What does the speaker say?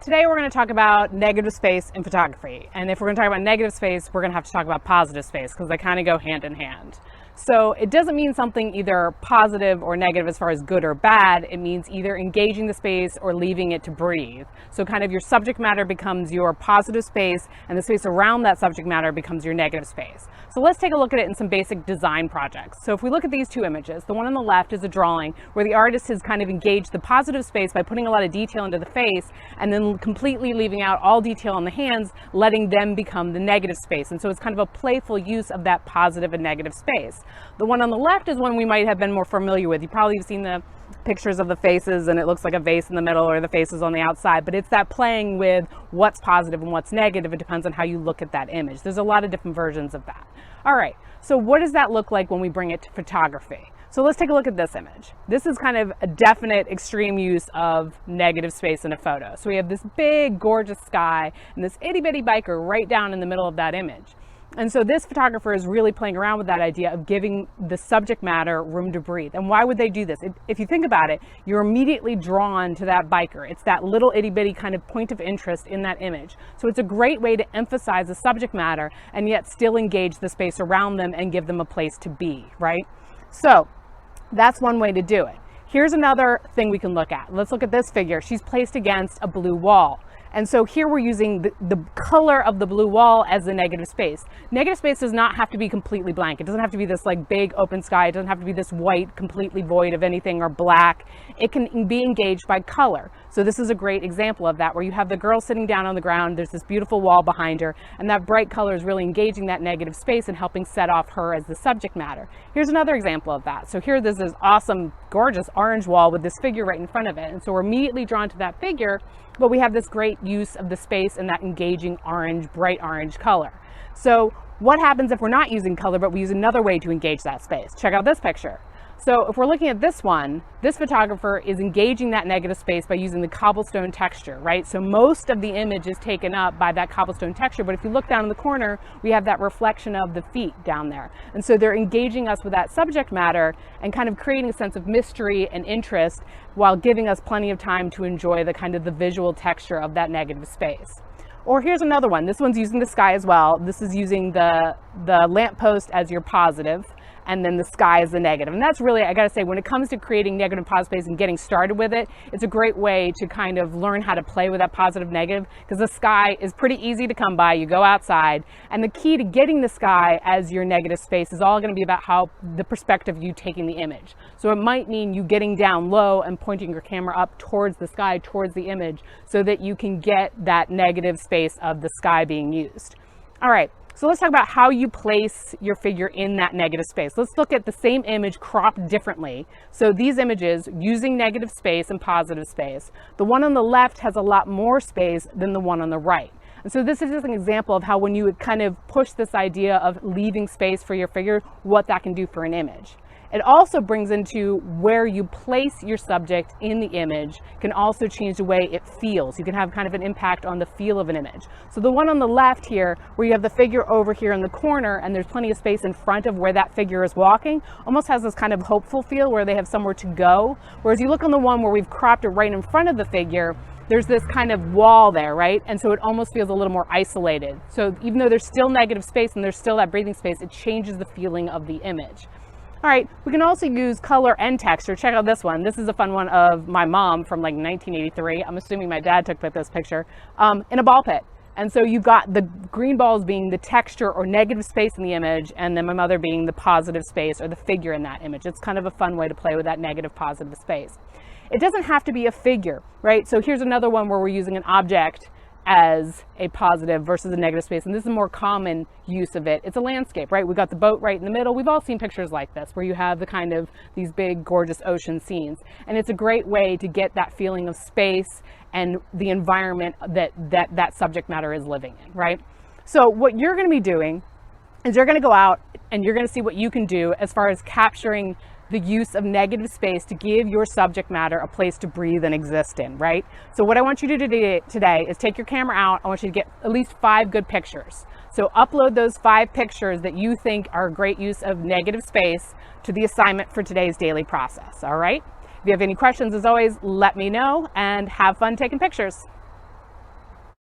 today we're going to talk about negative space in photography. And if we're going to talk about negative space, we're going to have to talk about positive space because they kind of go hand in hand. So it doesn't mean something either positive or negative as far as good or bad. It means either engaging the space or leaving it to breathe. So kind of your subject matter becomes your positive space and the space around that subject matter becomes your negative space. So let's take a look at it in some basic design projects. So if we look at these two images, the one on the left is a drawing where the artist has kind of engaged the positive space by putting a lot of detail into the face and then completely leaving out all detail on the hands, letting them become the negative space. And so it's kind of a playful use of that positive and negative space. The one on the left is one we might have been more familiar with. You probably have seen the pictures of the faces and it looks like a vase in the middle or the faces on the outside, but it's that playing with what's positive and what's negative. It depends on how you look at that image. There's a lot of different versions of that. All right, so what does that look like when we bring it to photography? So let's take a look at this image. This is kind of a definite extreme use of negative space in a photo. So we have this big, gorgeous sky and this itty bitty biker right down in the middle of that image. And so this photographer is really playing around with that idea of giving the subject matter room to breathe. And why would they do this? If you think about it, you're immediately drawn to that biker. It's that little itty bitty kind of point of interest in that image. So it's a great way to emphasize the subject matter and yet still engage the space around them and give them a place to be, right? So that's one way to do it. Here's another thing we can look at. Let's look at this figure. She's placed against a blue wall. And so here we're using the color of the blue wall as the negative space. Negative space does not have to be completely blank. It doesn't have to be this like big open sky. It doesn't have to be this white, completely void of anything or black. It can be engaged by color. So this is a great example of that where you have the girl sitting down on the ground. There's this beautiful wall behind her and that bright color is really engaging that negative space and helping set off her as the subject matter. Here's another example of that. So here there's this awesome, gorgeous orange wall with this figure right in front of it. And so we're immediately drawn to that figure, but we have this great use of the space and that engaging orange, bright orange color. So what happens if we're not using color, but we use another way to engage that space? Check out this picture. So if we're looking at this one, this photographer is engaging that negative space by using the cobblestone texture, right? So most of the image is taken up by that cobblestone texture, but if you look down in the corner, we have that reflection of the feet down there. And so they're engaging us with that subject matter and kind of creating a sense of mystery and interest while giving us plenty of time to enjoy the kind of the visual texture of that negative space. Or here's another one. This one's using the sky as well. This is using the lamppost as your positive, and then the sky is the negative. And that's really, I gotta say, when it comes to creating negative and positive space and getting started with it, it's a great way to kind of learn how to play with that positive negative because the sky is pretty easy to come by. You go outside and the key to getting the sky as your negative space is all gonna be about how the perspective you taking the image. So it might mean you getting down low and pointing your camera up towards the sky, towards the image, so that you can get that negative space of the sky being used. All right. So let's talk about how you place your figure in that negative space. Let's look at the same image cropped differently. So these images using negative space and positive space. The one on the left has a lot more space than the one on the right. And so this is just an example of how when you kind of push this idea of leaving space for your figure, what that can do for an image. It also brings into where you place your subject in the image can also change the way it feels. You can have kind of an impact on the feel of an image. So the one on the left here, where you have the figure over here in the corner and there's plenty of space in front of where that figure is walking, almost has this kind of hopeful feel where they have somewhere to go. Whereas you look on the one where we've cropped it right in front of the figure, there's this kind of wall there, right? And so it almost feels a little more isolated. So even though there's still negative space and there's still that breathing space, it changes the feeling of the image. All right, we can also use color and texture. Check out this one. This is a fun one of my mom from like 1983. I'm assuming my dad took this picture in a ball pit. And so you've got the green balls being the texture or negative space in the image, and then my mother being the positive space or the figure in that image. It's kind of a fun way to play with that negative positive space. It doesn't have to be a figure, right? So here's another one where we're using an object as a positive versus a negative space. And this is a more common use of it. It's a landscape, right? We've got the boat right in the middle. We've all seen pictures like this where you have the kind of these big, gorgeous ocean scenes. And it's a great way to get that feeling of space and the environment that subject matter is living in, right? So what you're going to be doing is you're going to go out and you're going to see what you can do as far as capturing the use of negative space to give your subject matter a place to breathe and exist in, right? So what I want you to do today is take your camera out. I want you to get at least 5 good pictures. So upload those 5 pictures that you think are a great use of negative space to the assignment for today's daily process, all right? If you have any questions, as always, let me know and have fun taking pictures.